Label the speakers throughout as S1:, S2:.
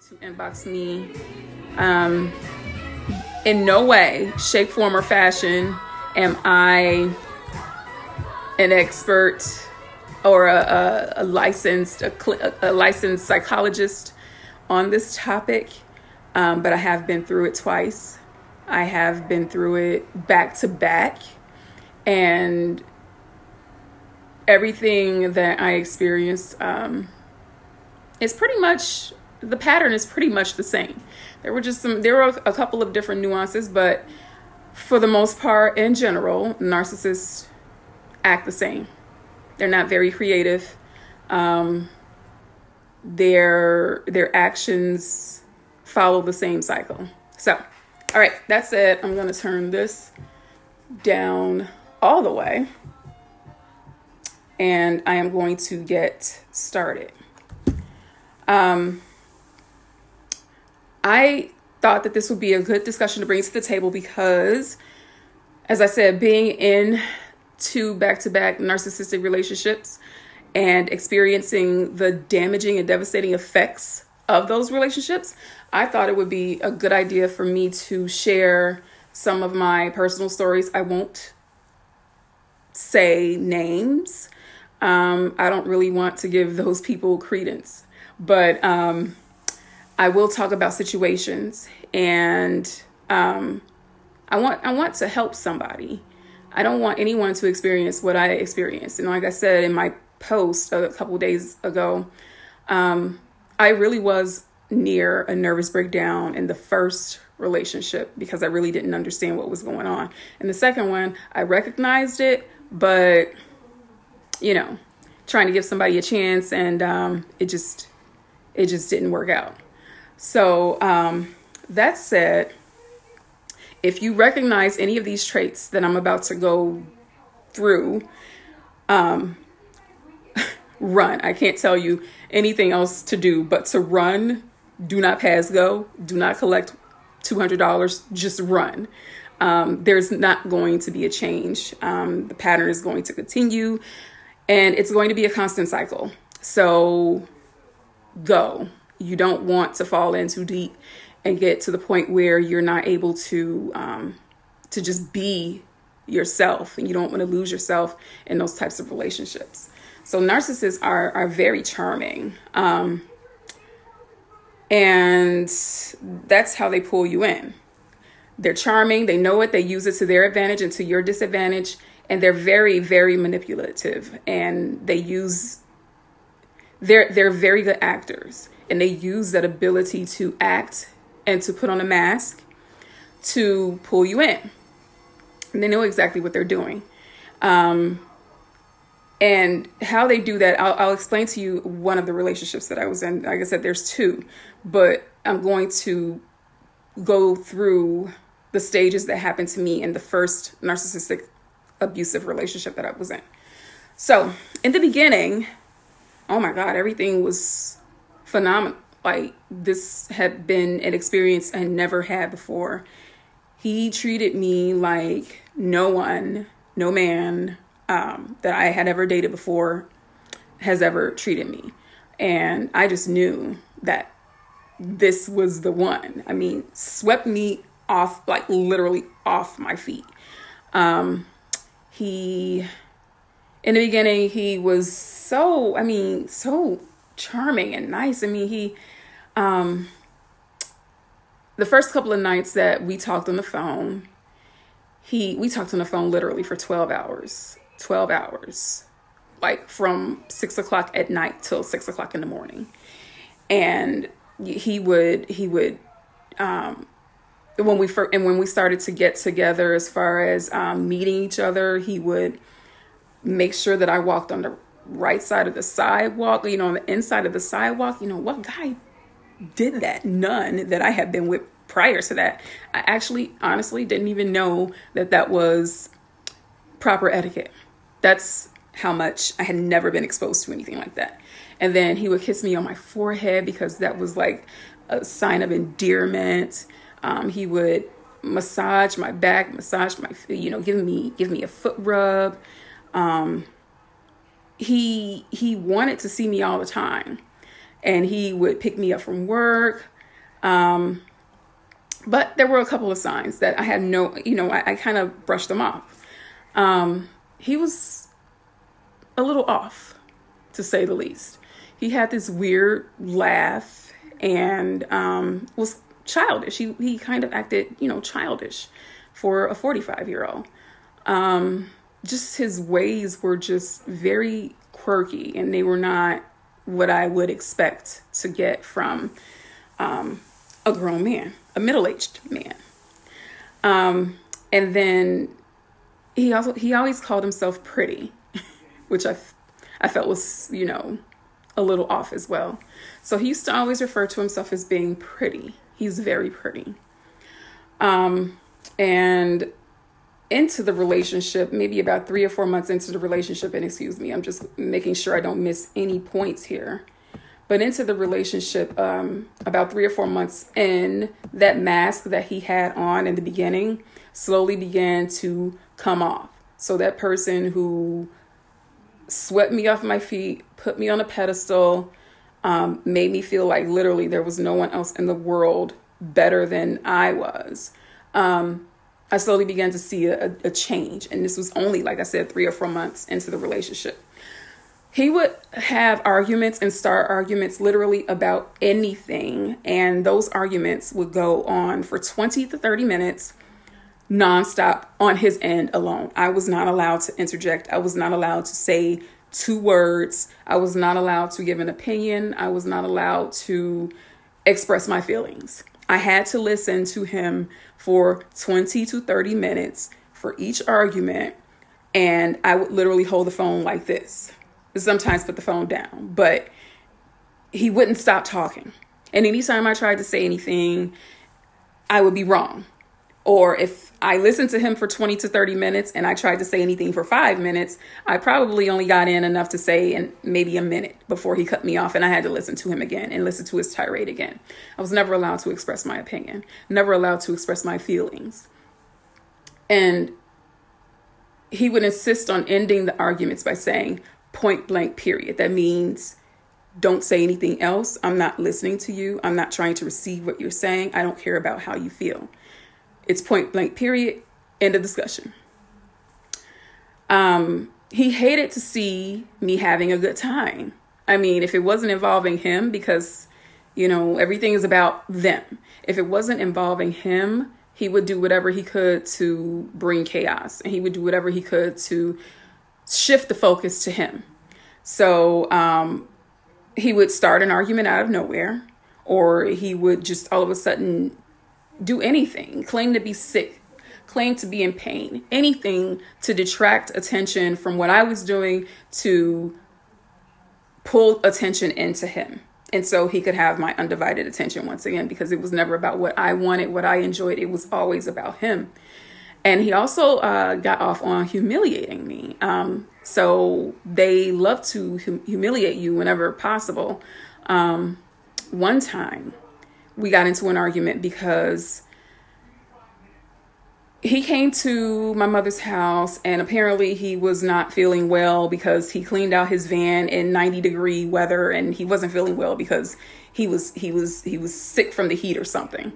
S1: to inbox me. In no way, shape, form, or fashion am I an expert or a licensed psychologist on this topic, but I have been through it twice. I have been through it back to back, and everything that I experienced is pretty much, the pattern is pretty much the same. There were a couple of different nuances, but for the most part, in general, narcissists act the same. They're not very creative. Their actions follow the same cycle. So, all right, that said, I'm going to turn this down all the way, and I am going to get started. I thought that this would be a good discussion to bring to the table because, as I said, being in two back-to-back narcissistic relationships and experiencing the damaging and devastating effects of those relationships, I thought it would be a good idea for me to share some of my personal stories. I won't say names. I don't really want to give those people credence, but I will talk about situations, and I want to help somebody. I don't want anyone to experience what I experienced. And like I said in my post a couple of days ago, I really was near a nervous breakdown in the first relationship because I really didn't understand what was going on. In the second one, I recognized it, but trying to give somebody a chance, and it just didn't work out. So that said, if you recognize any of these traits that I'm about to go through, run. I can't tell you anything else to do but to run. Do not pass go. Do not collect $200. Just run. There's not going to be a change. The pattern is going to continue, and it's going to be a constant cycle. So go. You don't want to fall in too deep and get to the point where you're not able to just be yourself, and you don't want to lose yourself in those types of relationships. So narcissists are very charming. And that's how they pull you in. They're charming. They know it. They use it to their advantage and to your disadvantage. And they're very, very manipulative. And they're very good actors. And they use that ability to act and to put on a mask to pull you in. And they know exactly what they're doing. And how they do that, I'll explain to you one of the relationships that I was in. Like I said, there's two, but I'm going to go through the stages that happened to me in the first narcissistic abusive relationship that I was in. So in the beginning, oh my God, everything was phenomenal. Like, this had been an experience I never had before. He treated me like no man that I had ever dated before has ever treated me. And I just knew that this was the one. I mean, swept me off, like literally off my feet. In the beginning, he was so charming and nice. I mean, the first couple of nights that we talked on the phone, we talked on the phone literally for 12 hours, like from 6 o'clock at night till 6 o'clock in the morning. And he would, when we started to get together, as far as meeting each other, he would make sure that I walked on the right side of the sidewalk, on the inside of the sidewalk. What guy did that? None that I had been with prior to that. I actually, honestly, didn't even know that was proper etiquette. That's how much I had never been exposed to anything like that. And then he would kiss me on my forehead because that was like a sign of endearment. He would massage my back, massage my feet, give me a foot rub. He wanted to see me all the time, and he would pick me up from work. But there were a couple of signs that I had I kind of brushed them off. He was a little off, to say the least. He had this weird laugh and was childish. He kind of acted, childish for a 45-year-old. Just his ways were just very quirky, and they were not what I would expect to get from a grown man, a middle-aged man. And then he always called himself pretty, which I felt was, a little off as well. So he used to always refer to himself as being pretty. He's very pretty. And into the relationship, maybe about 3 or 4 months into the relationship, and excuse me, I'm just making sure I don't miss any points here. But into the relationship, about 3 or 4 months in, that mask that he had on in the beginning slowly began to come off. So that person who swept me off my feet, put me on a pedestal, made me feel like literally there was no one else in the world better than I was. I slowly began to see a change. And this was only, like I said, 3 or 4 months into the relationship. He would have arguments and start arguments literally about anything. And those arguments would go on for 20 to 30 minutes nonstop on his end alone. I was not allowed to interject. I was not allowed to say 2 words. I was not allowed to give an opinion. I was not allowed to express my feelings. I had to listen to him for 20 to 30 minutes for each argument. And I would literally hold the phone like this. Sometimes put the phone down, but he wouldn't stop talking. And anytime I tried to say anything, I would be wrong. Or if I listened to him for 20 to 30 minutes and I tried to say anything for 5 minutes, I probably only got in enough to say in maybe a minute before he cut me off, and I had to listen to him again and listen to his tirade again. I was never allowed to express my opinion, never allowed to express my feelings. And he would insist on ending the arguments by saying point blank, period. That means don't say anything else. I'm not listening to you. I'm not trying to receive what you're saying. I don't care about how you feel. It's point blank, period. End of discussion. He hated to see me having a good time. I mean, if it wasn't involving him, because, everything is about them. If it wasn't involving him, he would do whatever he could to bring chaos, and he would do whatever he could to shift the focus to him. So he would start an argument out of nowhere, or he would just all of a sudden do anything, claim to be sick, claim to be in pain, anything to detract attention from what I was doing to pull attention into him. And so he could have my undivided attention once again, because it was never about what I wanted, what I enjoyed. It was always about him. And he also got off on humiliating me. So they love to humiliate you whenever possible. One time we got into an argument because he came to my mother's house, and apparently he was not feeling well because he cleaned out his van in 90-degree weather, and he wasn't feeling well because he was sick from the heat or something.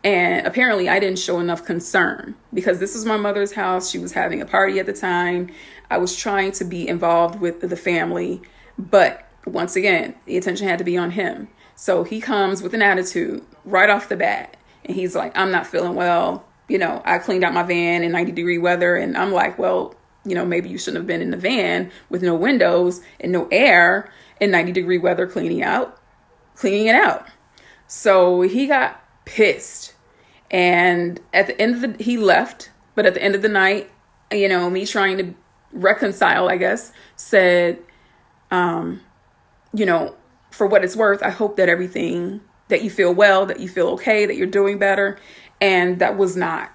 S1: And apparently I didn't show enough concern because this was my mother's house. She was having a party at the time. I was trying to be involved with the family, but once again, the attention had to be on him. So he comes with an attitude right off the bat, and he's like, I'm not feeling well. I cleaned out my van in 90-degree weather. And I'm like, well, maybe you shouldn't have been in the van with no windows and no air in 90-degree weather cleaning it out. So he got pissed. And at the end of he left. But at the end of the night, me trying to reconcile, I guess, said, for what it's worth, I hope that that you feel well, that you feel okay, that you're doing better. And that was not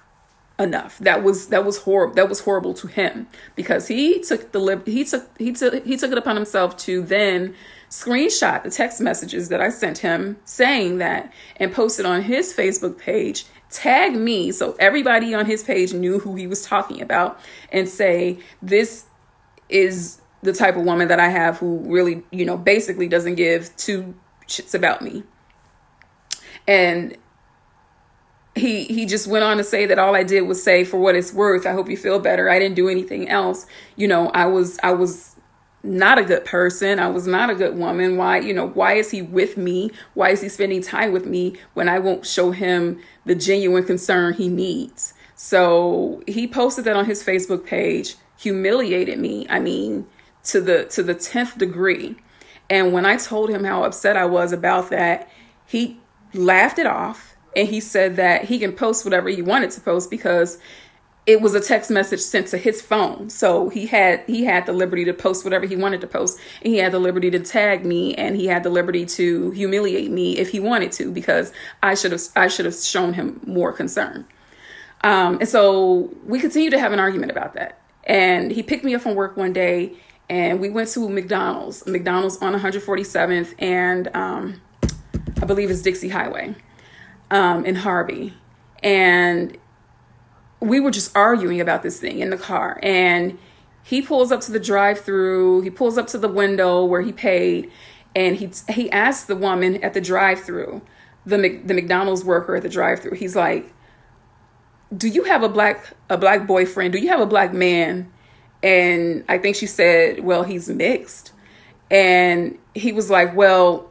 S1: enough. That was horrible. That was horrible to him, because he took it upon himself to then screenshot the text messages that I sent him saying that, and post it on his Facebook page, tag me so everybody on his page knew who he was talking about, and say, this is the type of woman that I have who really, basically doesn't give 2 shits about me. And he just went on to say that all I did was say, for what it's worth, I hope you feel better. I didn't do anything else. I was not a good person. I was not a good woman. Why is he with me? Why is he spending time with me when I won't show him the genuine concern he needs? So he posted that on his Facebook page, humiliated me. I mean, to the 10th degree. And when I told him how upset I was about that, he laughed it off. And he said that he can post whatever he wanted to post because it was a text message sent to his phone. So he had the liberty to post whatever he wanted to post. And he had the liberty to tag me, and he had the liberty to humiliate me if he wanted to, because I should have shown him more concern. And so we continued to have an argument about that. And he picked me up from work one day, and we went to McDonald's on 147th and I believe it's Dixie Highway. In Harvey, and we were just arguing about this thing in the car. And he pulls up to the drive-through. He pulls up to the window where he paid, and he asked the woman at the drive-through, the McDonald's worker at the drive-through. He's like, "Do you have a black boyfriend? Do you have a black man?" And I think she said, "Well, he's mixed." And he was like, "Well,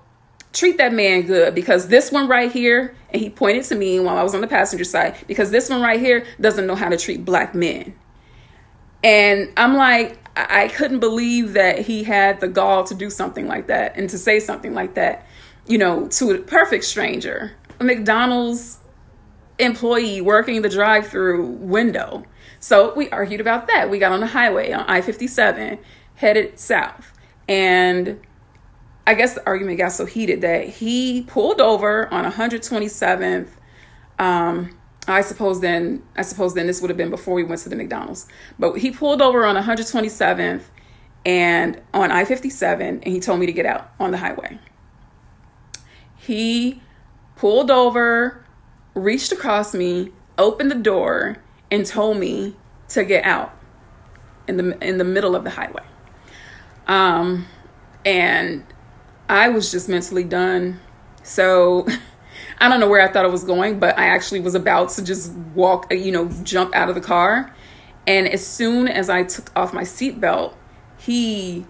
S1: treat that man good, because this one right here," and he pointed to me while I was on the passenger side, "because this one right here doesn't know how to treat black men." And I'm like, I couldn't believe that he had the gall to do something like that and to say something like that, to a perfect stranger, a McDonald's employee working the drive-through window. So we argued about that. We got on the highway on I-57, headed south. And I guess the argument got so heated that he pulled over on 127th. I suppose then this would have been before we went to the McDonald's. But he pulled over on 127th and on I-57, and he told me to get out on the highway. He pulled over, reached across me, opened the door, and told me to get out in the middle of the highway. And I was just mentally done. So I don't know where I thought it was going, but I actually was about to just walk, jump out of the car. And as soon as I took off my seatbelt, he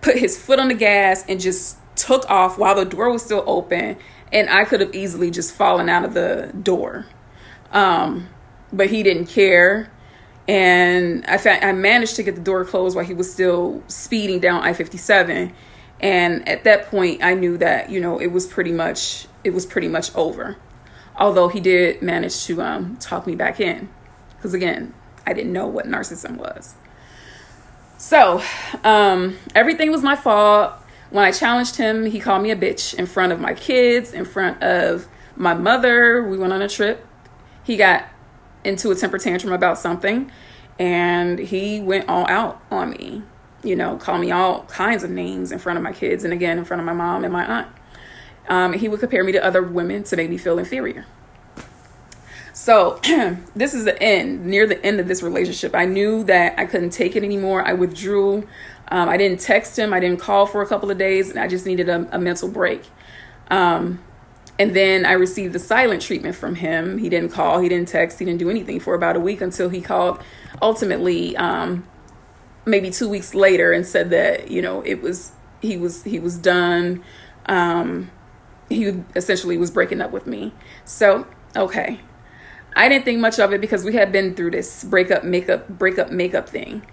S1: put his foot on the gas and just took off while the door was still open. And I could have easily just fallen out of the door. But he didn't care. And I managed to get the door closed while he was still speeding down I-57. And at that point, I knew that, it was pretty much over. Although he did manage to talk me back in. Because again, I didn't know what narcissism was. So everything was my fault. When I challenged him, he called me a bitch in front of my kids, in front of my mother. We went on a trip. He got into a temper tantrum about something, and he went all out on me. Call me all kinds of names in front of my kids, and again, in front of my mom and my aunt. He would compare me to other women to make me feel inferior. So this is near the end of this relationship. I knew that I couldn't take it anymore. I withdrew. I didn't text him. I didn't call for a couple of days, and I just needed a mental break. And then I received the silent treatment from him. He didn't call, he didn't text, he didn't do anything for about a week until he called ultimately, maybe 2 weeks later, and said that, he was done. He essentially was breaking up with me. So, okay. I didn't think much of it because we had been through this breakup, makeup thing.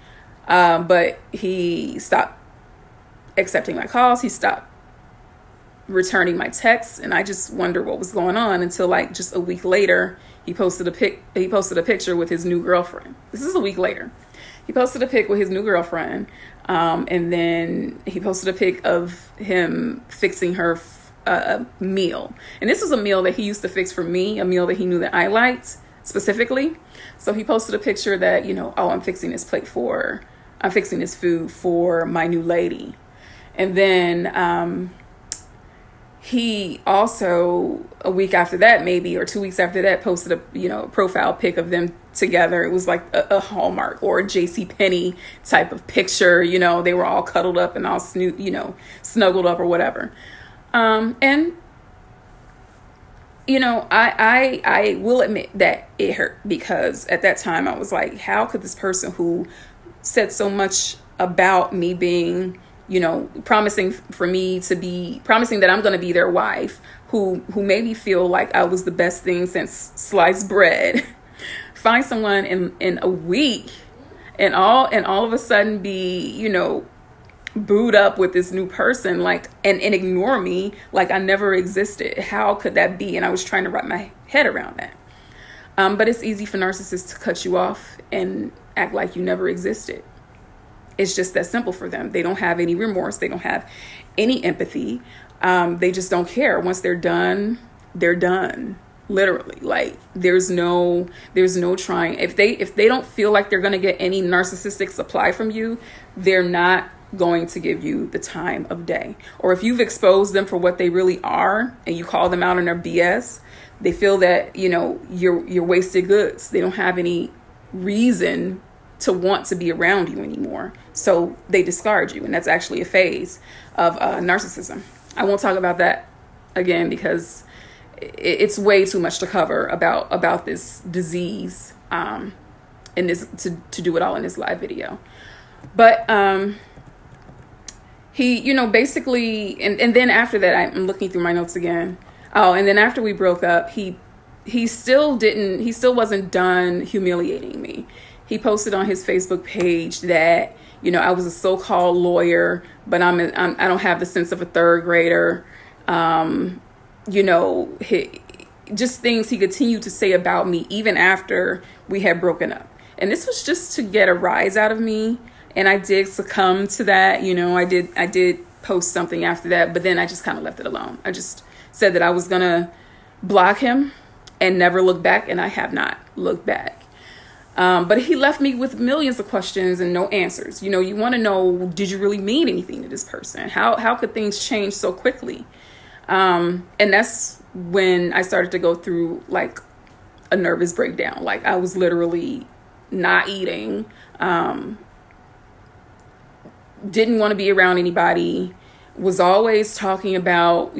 S1: But he stopped accepting my calls. He stopped returning my texts, and I just wondered what was going on until just a week later, he posted a picture with his new girlfriend. This is a week later. He posted a pic with his new girlfriend, and then he posted a pic of him fixing her a meal. And this was a meal that he used to fix for me, a meal that he knew that I liked specifically. So he posted a picture that, I'm fixing this food for my new lady. And then he also, a week after that, maybe, or 2 weeks after that, posted a profile pic of them together. It was like a Hallmark or a JCPenney type of picture. They were all cuddled up and all snuggled up or whatever. And I will admit that it hurt, because at that time I was like, how could this person who said so much about me being, promising that I'm going to be their wife, who made me feel like I was the best thing since sliced bread, find someone in a week and all of a sudden be, booed up with this new person, like, and ignore me like I never existed. How could that be? And I was trying to wrap my head around that. But it's easy for narcissists to cut you off and act like you never existed. It's just that simple for them. They don't have any remorse. They don't have any empathy. They just don't care. Once they're done, they're done. Literally. Like, there's no trying. If they don't feel like they're going to get any narcissistic supply from you, they're not going to give you the time of day. Or if you've exposed them for what they really are and you call them out on their BS, they feel that, you're wasted goods. They don't have any reason to want to be around you anymore. So they discard you. And that's actually a phase of narcissism. I won't talk about that again because it's way too much to cover about this disease and this to do it all in this live video. But he, basically, and then after that, I'm looking through my notes again. Oh, and then after we broke up, he still wasn't done humiliating me. He posted on his Facebook page that, I was a so-called lawyer, but I don't have the sense of a third grader. Just things he continued to say about me even after we had broken up. And this was just to get a rise out of me. And I did succumb to that. I did post something after that, but then I just kind of left it alone. I just said that I was going to block him and never look back. And I have not looked back. But he left me with millions of questions and no answers. You want to know, did you really mean anything to this person? How could things change so quickly? And that's when I started to go through like a nervous breakdown. Like, I was literally not eating, didn't want to be around anybody, was always talking about,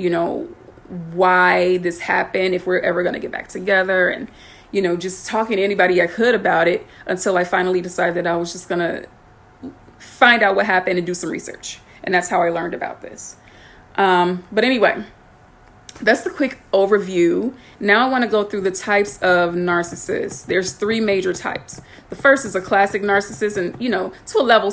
S1: why this happened, if we're ever going to get back together, and, just talking to anybody I could about it, until I finally decided that I was just going to find out what happened and do some research. And that's how I learned about this. But anyway, that's the quick overview. Now I want to go through the types of narcissists. There's 3 major types. The first is a classic narcissist. And, to a level,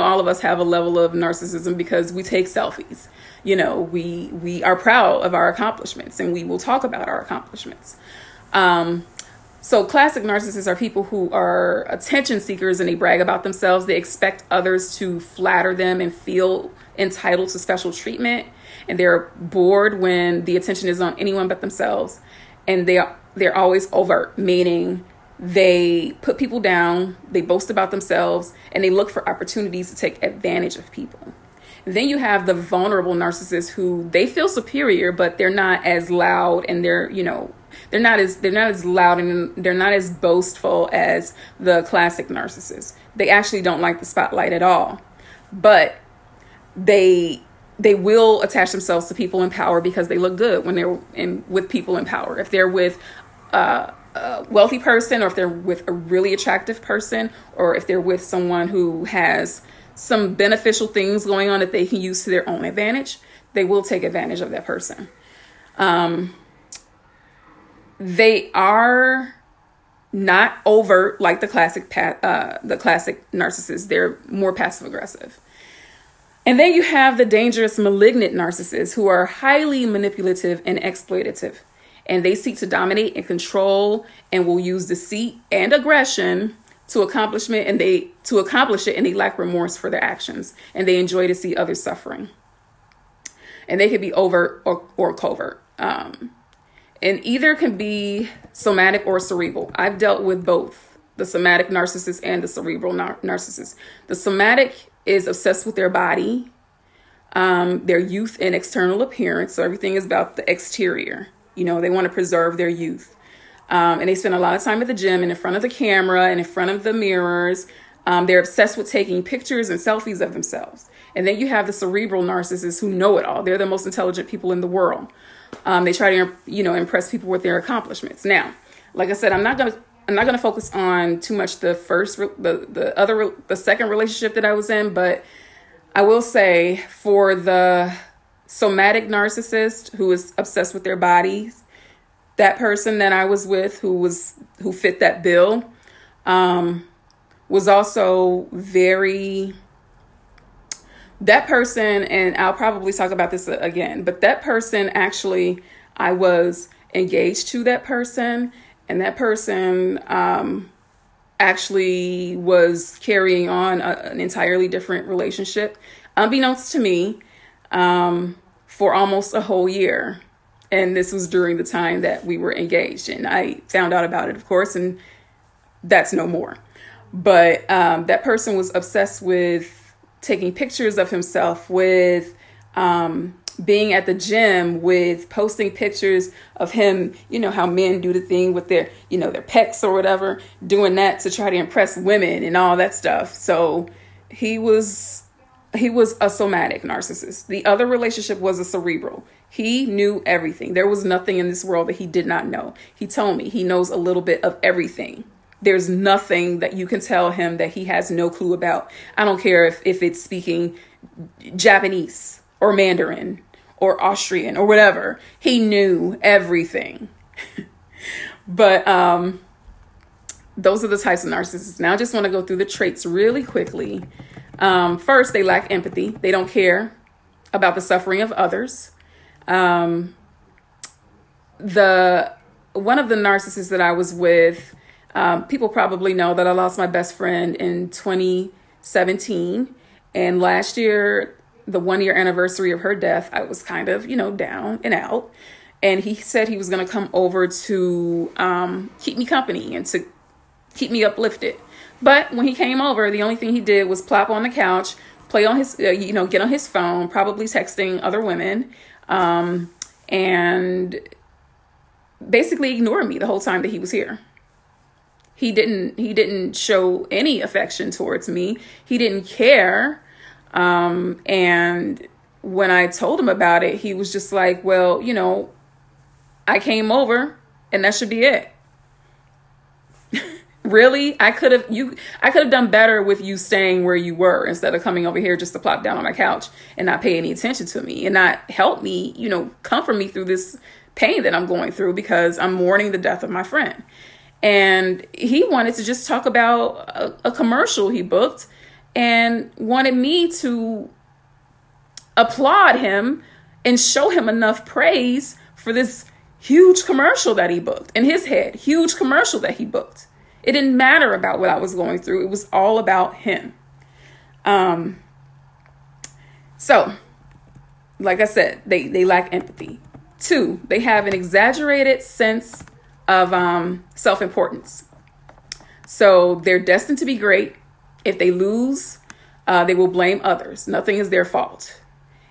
S1: all of us have a level of narcissism because we take selfies. We are proud of our accomplishments and we will talk about our accomplishments. So classic narcissists are people who are attention seekers and they brag about themselves. They expect others to flatter them and feel entitled to special treatment. And they're bored when the attention is on anyone but themselves. And they're always overt, meaning they put people down, they boast about themselves, and they look for opportunities to take advantage of people. And then you have the vulnerable narcissists who they feel superior, but they're not as loud, and they're not as loud and they're not as boastful as the classic narcissists. They actually don't like the spotlight at all, but they will attach themselves to people in power because they look good when they're with people in power. If they're with a wealthy person, or if they're with a really attractive person, or if they're with someone who has some beneficial things going on that they can use to their own advantage, they will take advantage of that person. They are not overt like the classic narcissists. They're more passive aggressive. And then you have the dangerous malignant narcissists who are highly manipulative and exploitative. And they seek to dominate and control and will use deceit and aggression to accomplish it. And they lack remorse for their actions. And they enjoy to see others suffering. And they can be overt or covert. And either can be somatic or cerebral. I've dealt with both the somatic narcissist and the cerebral narcissist. The somatic is obsessed with their body, their youth and external appearance. So everything is about the exterior. They want to preserve their youth. And they spend a lot of time at the gym and in front of the camera and in front of the mirrors. They're obsessed with taking pictures and selfies of themselves. And then you have the cerebral narcissists who know it all. They're the most intelligent people in the world. They try to, impress people with their accomplishments. Now, like I said, I'm not gonna focus on too much the second relationship that I was in, but I will say for the somatic narcissist who is obsessed with their bodies, that person that I was with who fit that bill, was also that person, and I'll probably talk about this again, but that person actually, I was engaged to that person, and that person actually was carrying on an entirely different relationship, unbeknownst to me, for almost a whole year. And this was during the time that we were engaged, and I found out about it, of course, and that's no more. But that person was obsessed with taking pictures of himself, with being at the gym, with posting pictures of him, how men do the thing with their, their pecs or whatever, doing that to try to impress women and all that stuff. So he was a somatic narcissist. The other relationship was a cerebral. He knew everything. There was nothing in this world that he did not know. He told me he knows a little bit of everything. There's nothing that you can tell him that he has no clue about. I don't care if it's speaking Japanese or Mandarin or Austrian or whatever. He knew everything. But those are the types of narcissists. Now I just want to go through the traits really quickly. First, they lack empathy. They don't care about the suffering of others. One of the narcissists that I was with, people probably know that I lost my best friend in 2017. And last year, the 1-year anniversary of her death, I was kind of, down and out. And he said he was going to come over to keep me company and to keep me uplifted. But when he came over, the only thing he did was plop on the couch, play on his, get on his phone, probably texting other women, and basically ignore me the whole time that he was here. He didn't show any affection towards me. He didn't care. And when I told him about it, he was just like, well, I came over and that should be it. Really? I could have done better with you staying where you were instead of coming over here just to plop down on my couch and not pay any attention to me and not help me, comfort me through this pain that I'm going through because I'm mourning the death of my friend. And he wanted to just talk about a commercial he booked and wanted me to applaud him and show him enough praise for this huge commercial that he booked. In his head, huge commercial that he booked. It didn't matter about what I was going through. It was all about him. So, like I said, they lack empathy. 2, they have an exaggerated sense of self-importance. So they're destined to be great. If they lose, they will blame others. Nothing is their fault.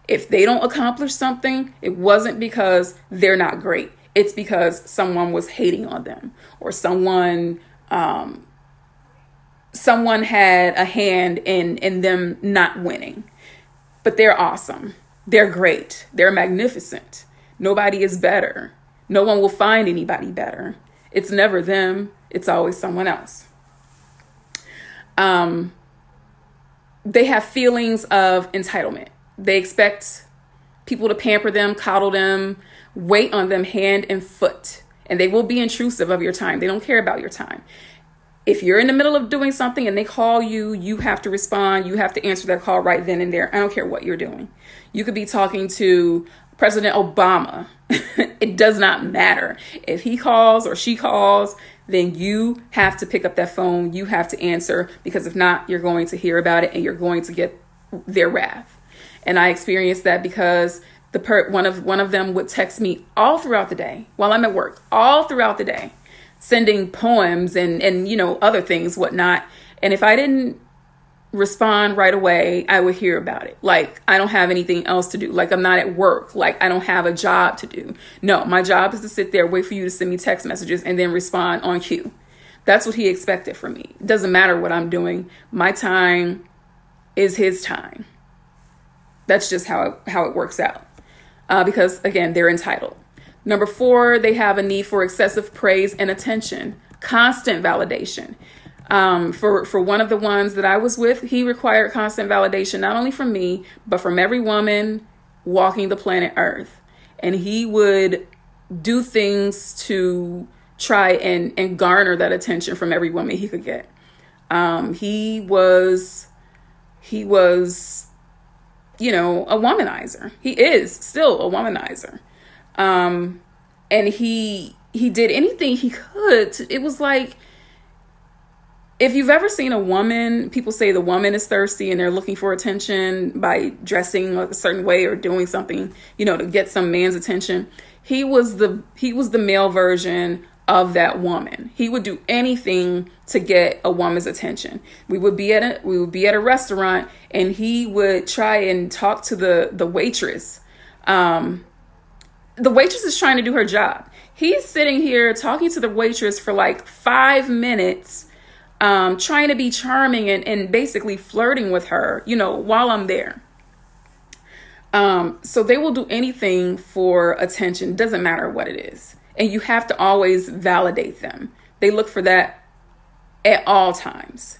S1: If they don't accomplish something, it wasn't because they're not great. It's because someone was hating on them or someone had a hand in them not winning. But they're awesome. They're great. They're magnificent. Nobody is better. No one will find anybody better. It's never them. It's always someone else. They have feelings of entitlement. They expect people to pamper them, coddle them, wait on them hand and foot. And they will be intrusive of your time. They don't care about your time. If you're in the middle of doing something and they call you, you have to respond. You have to answer that call right then and there. I don't care what you're doing. You could be talking to President Obama. It does not matter. If he calls or she calls, then you have to pick up that phone. You have to answer, because if not, you're going to hear about it and you're going to get their wrath. And I experienced that because one of them would text me all throughout the day while I'm at work, all throughout the day, sending poems and other things, whatnot. And if I didn't respond right away, I would hear about it. Like, I don't have anything else to do. Like, I'm not at work. Like, I don't have a job to do. No, my job is to sit there, wait for you to send me text messages and then respond on cue. That's what he expected from me. It doesn't matter what I'm doing. My time is his time. That's just how it works out. Because again, they're entitled. Number 4, they have a need for excessive praise and attention, constant validation. For one of the ones that I was with, he required constant validation, not only from me, but from every woman walking the planet Earth. And he would do things to try and garner that attention from every woman he could get. He was, you know, a womanizer. He is still a womanizer. And he did anything he could it was like, if you've ever seen a woman, people say the woman is thirsty and they're looking for attention by dressing a certain way or doing something, you know, to get some man's attention. He was the male version of that woman. He would do anything to get a woman's attention. We would be at a restaurant and he would try and talk to the waitress. The waitress is trying to do her job. He's sitting here talking to the waitress for like 5 minutes, trying to be charming and basically flirting with her, you know, while I'm there. So they will do anything for attention. Doesn't matter what it is. And you have to always validate them. They look for that at all times.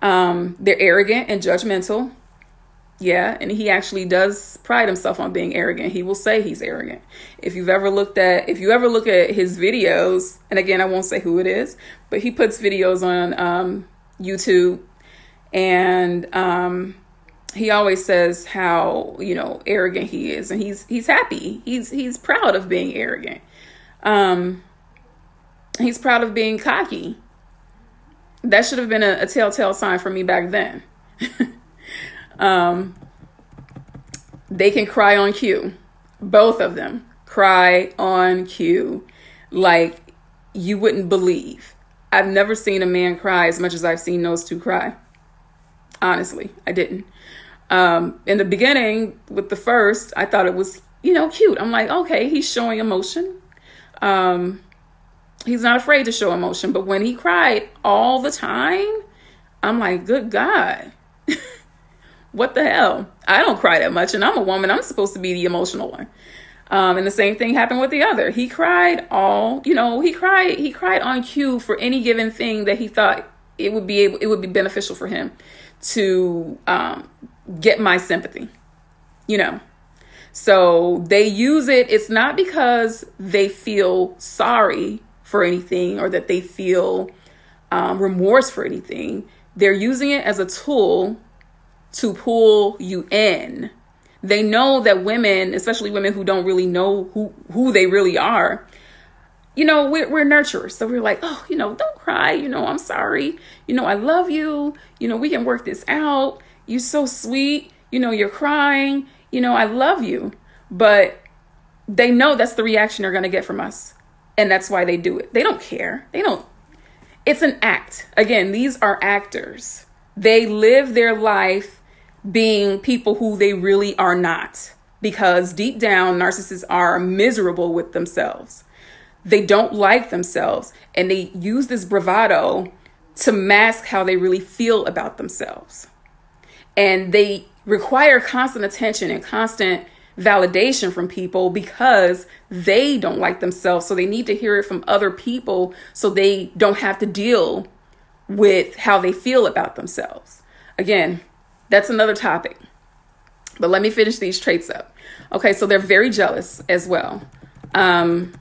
S1: They're arrogant and judgmental. Yeah, and he actually does pride himself on being arrogant. He will say he's arrogant. If you ever look at his videos, and again, I won't say who it is, but he puts videos on YouTube, and he always says how, you know, arrogant he is, and he's happy. He's proud of being arrogant. He's proud of being cocky. That should have been a telltale sign for me back then. They can cry on cue. Both of them cry on cue like you wouldn't believe. I've never seen a man cry as much as I've seen those two cry. Honestly, I didn't. In the beginning with the first, I thought it was, you know, cute. I'm like, okay, he's showing emotion. He's not afraid to show emotion. But when he cried all the time, I'm like, good God. What the hell? I don't cry that much, and I'm a woman. I'm supposed to be the emotional one. And the same thing happened with the other. He cried he cried on cue for any given thing that he thought it would be beneficial for him to get my sympathy, you know. So they use it. It's not because they feel sorry for anything or that they feel remorse for anything. They're using it as a tool to pull you in. They know that women, especially women who don't really know who they really are, you know, we're nurturers. So we're like, oh, you know, don't cry. You know, I'm sorry. You know, I love you. You know, we can work this out. You're so sweet. You know, you're crying. You know, I love you. But they know that's the reaction they're going to get from us. And that's why they do it. They don't care. It's an act. Again, these are actors. They live their life being people who they really are not, because deep down, narcissists are miserable with themselves. They don't like themselves, and they use this bravado to mask how they really feel about themselves. And they require constant attention and constant validation from people because they don't like themselves. So they need to hear it from other people so they don't have to deal with how they feel about themselves. Again, that's another topic. But let me finish these traits up. Okay, so they're very jealous as well. And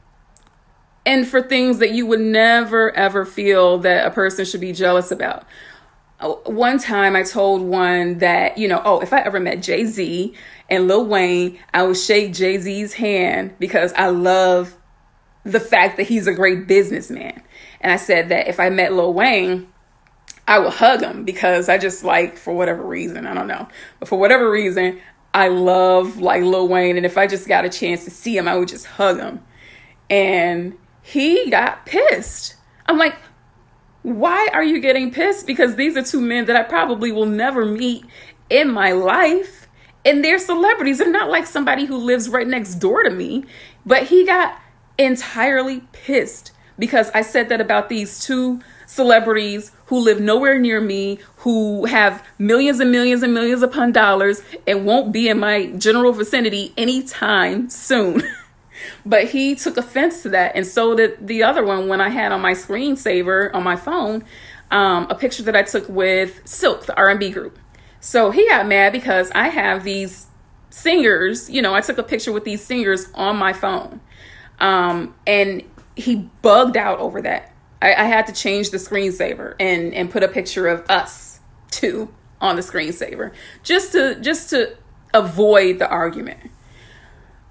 S1: for things that you would never, ever feel that a person should be jealous about. One time I told one that, you know, if I ever met Jay-Z and Lil Wayne, I would shake Jay-Z's hand because I love the fact that he's a great businessman. And I said that if I met Lil Wayne, I will hug him because I just like, for whatever reason, I don't know. But for whatever reason, I love like Lil Wayne. And if I just got a chance to see him, I would just hug him. And he got pissed. I'm like, why are you getting pissed? Because these are two men that I probably will never meet in my life. And they're celebrities. They're not like somebody who lives right next door to me. But he got entirely pissed because I said that about these two celebrities who live nowhere near me, who have millions and millions and millions upon dollars and won't be in my general vicinity anytime soon. But he took offense to that. And so did the other one when I had on my screensaver on my phone, a picture that I took with Silk, the R&B group. So he got mad because I have these singers, I took a picture with these singers on my phone. And he bugged out over that. I had to change the screensaver and put a picture of us two on the screensaver just to avoid the argument.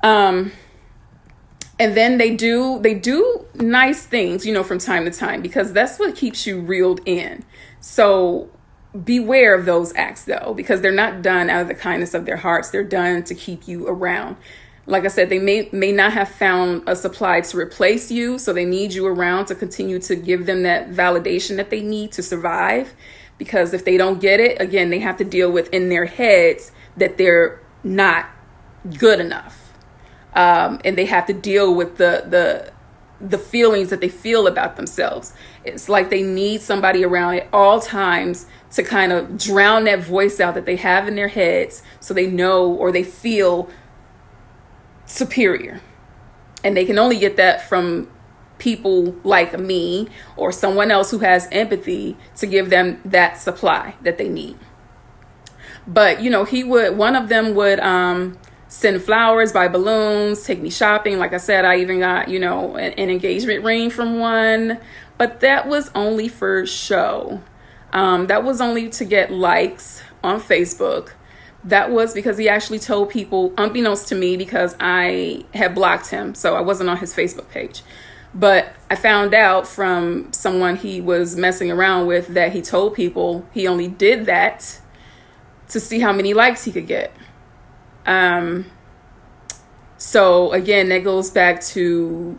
S1: And then they do nice things, from time to time, because that's what keeps you reeled in. So beware of those acts, though, because they're not done out of the kindness of their hearts. They're done to keep you around. Like I said, they may not have found a supply to replace you, so they need you around to continue to give them that validation that they need to survive. Because if they don't get it, again, they have to deal with in their heads that they're not good enough. And they have to deal with the feelings that they feel about themselves. It's like they need somebody around at all times to kind of drown that voice out that they have in their heads, so they know or they feel superior. And they can only get that from people like me or someone else who has empathy to give them that supply that they need. But one of them would send flowers, buy balloons, take me shopping. Like I said, I even got an engagement ring from one, but that was only for show. That was only to get likes on Facebook. That was because he actually told people, unbeknownst to me, because I had blocked him, so I wasn't on his Facebook page. But I found out from someone he was messing around with that he told people he only did that to see how many likes he could get. So again, that goes back to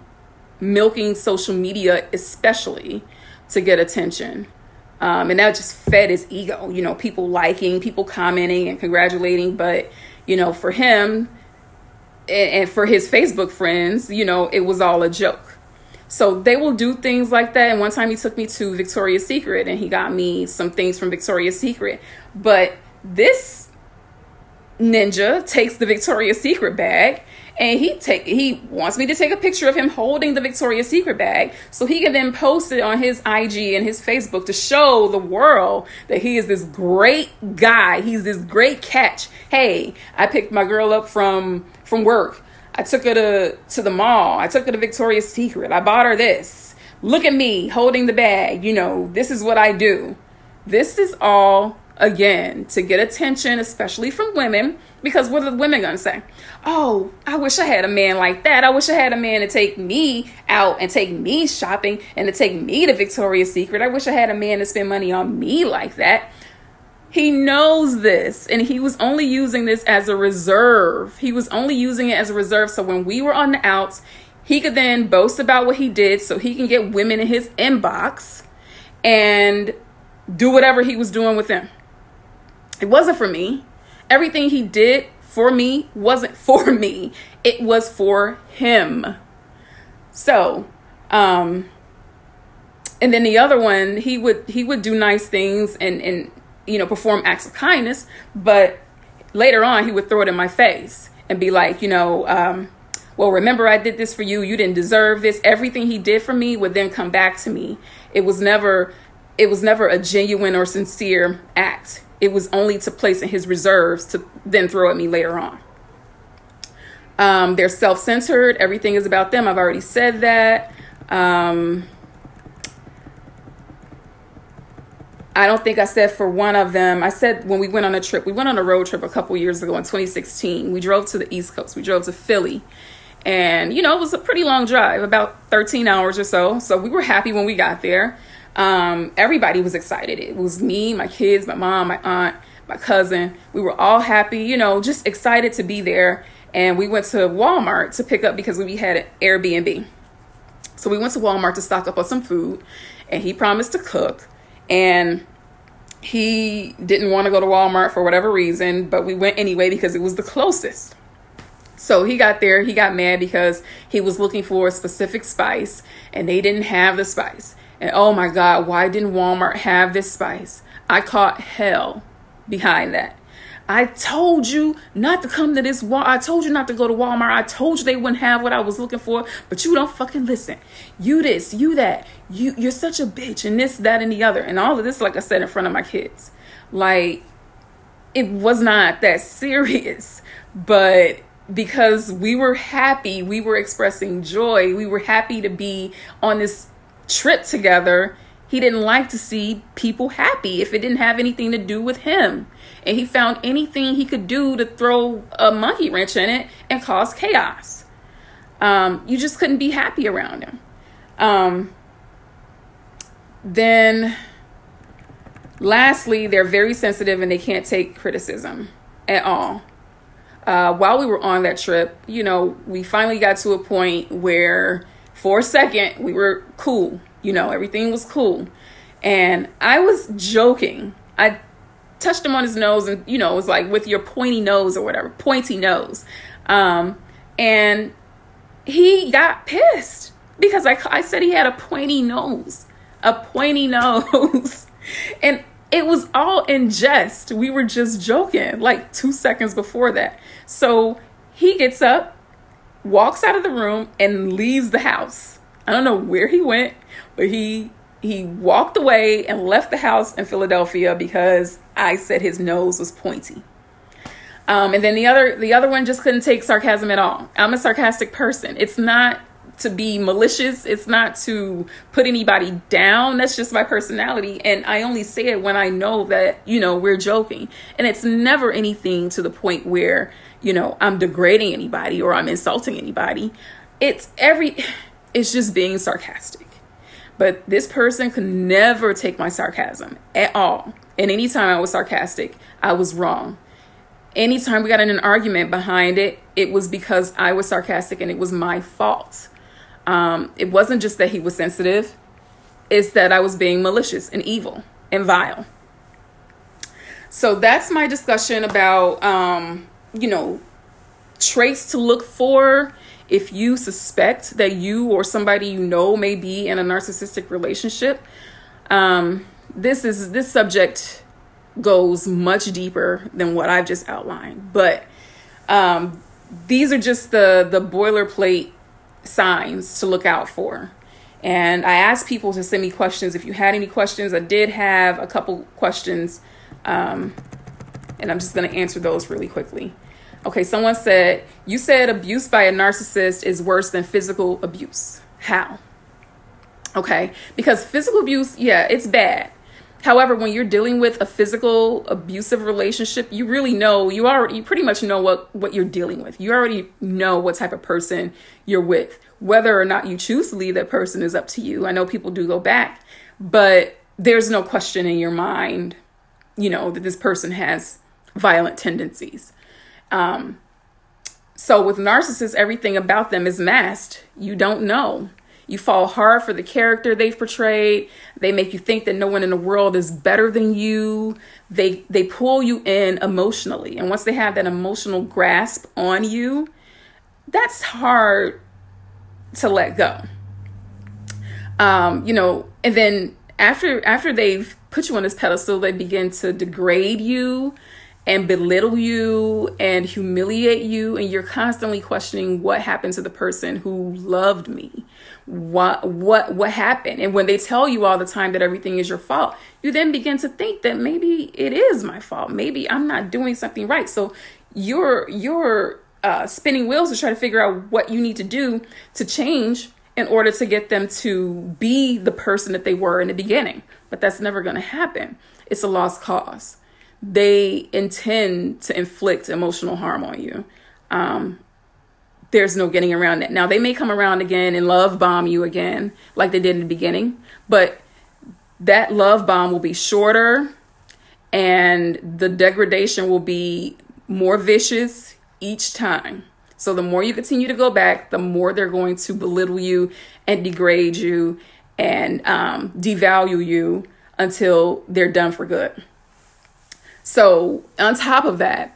S1: milking social media, especially to get attention. And that just fed his ego, people liking, people commenting and congratulating. But, for him and for his Facebook friends, it was all a joke. So they will do things like that. And one time he took me to Victoria's Secret and he got me some things from Victoria's Secret. But this ninja takes the Victoria's Secret bag and he wants me to take a picture of him holding the Victoria's Secret bag so he can then post it on his IG and his Facebook to show the world that he is this great guy. He's this great catch. Hey, I picked my girl up from work. I took her to the mall. I took her to Victoria's Secret. I bought her this. Look at me holding the bag. This is what I do. This is all, again, to get attention, especially from women, because what are the women going to say? Oh, I wish I had a man like that. I wish I had a man to take me out and take me shopping and to take me to Victoria's Secret. I wish I had a man to spend money on me like that. He knows this, and he was only using this as a reserve. He was only using it as a reserve so when we were on the outs, he could then boast about what he did so he can get women in his inbox and do whatever he was doing with them. It wasn't for me. Everything he did for me wasn't for me. It was for him. So, and then the other one, he would do nice things and perform acts of kindness, but later on he would throw it in my face and be like, well, remember I did this for you. You didn't deserve this. Everything he did for me would then come back to me. It was never a genuine or sincere act. It was only to place in his reserves to then throw at me later on. They're self-centered. Everything is about them. I've already said that. I don't think I said for one of them. I said when we went on a road trip a couple years ago in 2016. We drove to the East Coast. We drove to Philly. And, it was a pretty long drive, about 13 hours or so. So we were happy when we got there. Everybody was excited. It was me, my kids, my mom, my aunt, my cousin. We were all happy, just excited to be there. And we went to Walmart to pick up because we had an Airbnb. So we went to Walmart to stock up on some food, and he promised to cook. And he didn't want to go to Walmart for whatever reason, but we went anyway because it was the closest. So he got there, he got mad because he was looking for a specific spice and they didn't have the spice. And oh my God, why didn't Walmart have this spice? I caught hell behind that. I told you not to come to this wall. I told you not to go to Walmart. I told you they wouldn't have what I was looking for, but you don't fucking listen. You this, you that. You're such a bitch, and this, that, and the other. And all of this, like I said, in front of my kids. Like, it was not that serious, but because we were happy, we were expressing joy, we were happy to be on this trip together, he didn't like to see people happy if it didn't have anything to do with him. And he found anything he could do to throw a monkey wrench in it and cause chaos. You just couldn't be happy around him. Then lastly, they're very sensitive and they can't take criticism at all. While we were on that trip, you know, we finally got to a point where for a second we were cool. You know, everything was cool. And I was joking. I touched him on his nose and, you know, it was like with your pointy nose or whatever, pointy nose. And he got pissed because I said he had a pointy nose. And it was all in jest. We were just joking like 2 seconds before that. So he gets up, walks out of the room, and leaves the house. I don't know where he went, but he walked away and left the house in Philadelphia because I said his nose was pointy. And then the other one just couldn't take sarcasm at all. I'm a sarcastic person. It's not to be malicious. It's not to put anybody down. That's just my personality. And I only say it when I know that, you know, we're joking. And it's never anything to the point where, you know, I'm degrading anybody or I'm insulting anybody. It's just being sarcastic. But this person could never take my sarcasm at all. And anytime I was sarcastic, I was wrong. Anytime we got in an argument behind it, it was because I was sarcastic and it was my fault. It wasn't just that he was sensitive. It's that I was being malicious and evil and vile. So that's my discussion about, you know, traits to look for if you suspect that you or somebody you know may be in a narcissistic relationship. This subject goes much deeper than what I've just outlined, but these are just the boilerplate signs to look out for. And I asked people to send me questions if you had any questions. I did have a couple questions, and I'm just going to answer those really quickly. Okay, someone said, you said abuse by a narcissist is worse than physical abuse. How? Okay, because physical abuse, yeah, it's bad. However, when you're dealing with a physical abusive relationship, you really know, you pretty much know what you're dealing with. You already know what type of person you're with. Whether or not you choose to leave that person is up to you. I know people do go back, but there's no question in your mind, you know, that this person has violent tendencies. So with narcissists, everything about them is masked. You don't know. You fall hard for the character they've portrayed. They make you think that no one in the world is better than you. They pull you in emotionally. And once they have that emotional grasp on you, that's hard to let go. You know, and then after they've put you on this pedestal, they begin to degrade you and belittle you and humiliate you. And you're constantly questioning what happened to the person who loved me. What happened? And when they tell you all the time that everything is your fault, you then begin to think that maybe it is my fault. Maybe I'm not doing something right. So you're spinning wheels to try to figure out what you need to do to change in order to get them to be the person that they were in the beginning. But that's never going to happen. It's a lost cause. They intend to inflict emotional harm on you. There's no getting around that. Now, they may come around again and love bomb you again, like they did in the beginning, but that love bomb will be shorter and the degradation will be more vicious each time. So the more you continue to go back, the more they're going to belittle you and degrade you and devalue you until they're done for good. So on top of that,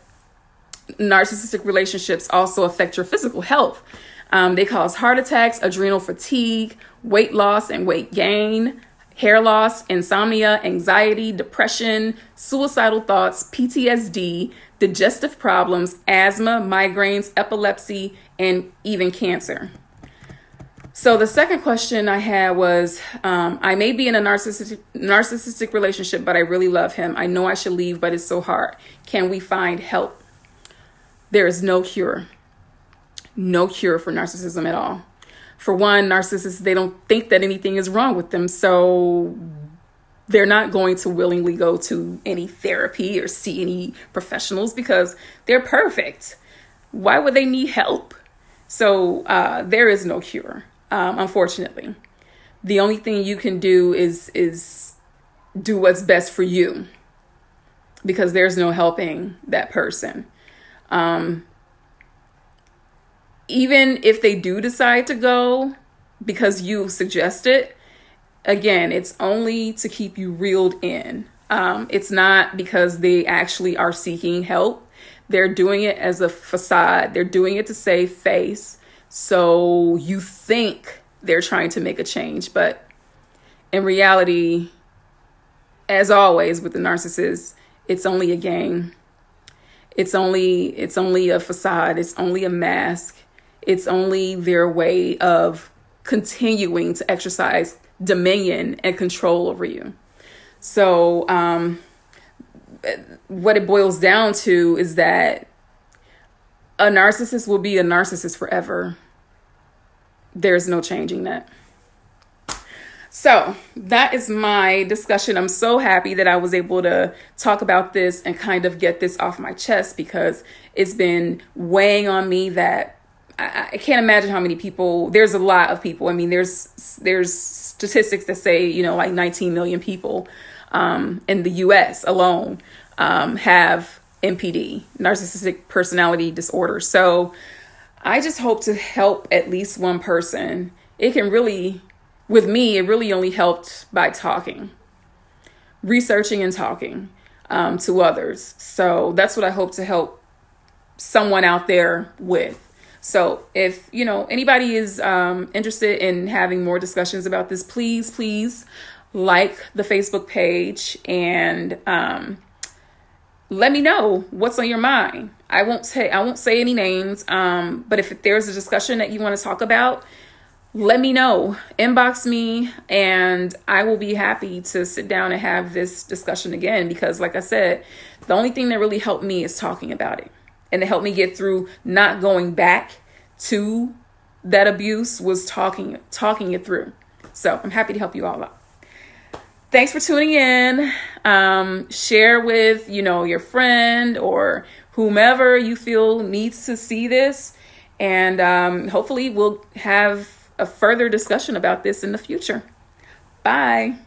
S1: narcissistic relationships also affect your physical health. They cause heart attacks, adrenal fatigue, weight loss and weight gain, hair loss, insomnia, anxiety, depression, suicidal thoughts, PTSD, digestive problems, asthma, migraines, epilepsy, and even cancer. So the second question I had was, I may be in a narcissistic relationship, but I really love him. I know I should leave, but it's so hard. Can we find help? There is no cure. No cure for narcissism at all. For one, narcissists, they don't think that anything is wrong with them. So they're not going to willingly go to any therapy or see any professionals because they're perfect. Why would they need help? So there is no cure, unfortunately. The only thing you can do is do what's best for you, because there's no helping that person. Even if they do decide to go because you suggest it, again, it's only to keep you reeled in. It's not because they actually are seeking help. They're doing it as a facade. They're doing it to save face. So you think they're trying to make a change. But in reality, as always with the narcissist, it's only a game. It's only a facade. It's only a mask. It's only their way of continuing to exercise dominion and control over you. So what it boils down to is that a narcissist will be a narcissist forever. There's no changing that. So that is my discussion. I'm so happy that I was able to talk about this and kind of get this off my chest, because it's been weighing on me that I can't imagine how many people. There's a lot of people. I mean, there's statistics that say, like 19 million people in the US alone have NPD, narcissistic personality disorder. So I just hope to help at least one person. It can really, with me, it really only helped by talking, researching and talking to others. So that's what I hope to help someone out there with. So if, anybody is interested in having more discussions about this, please like the Facebook page and let me know what's on your mind. I won't say any names, but if there's a discussion that you want to talk about, let me know. Inbox me and I will be happy to sit down and have this discussion again, because like I said, the only thing that really helped me is talking about it. And to help me get through not going back to that abuse was talking it through. So I'm happy to help you all out. Thanks for tuning in. Share with, your friend or whomever you feel needs to see this. And hopefully we'll have a further discussion about this in the future. Bye.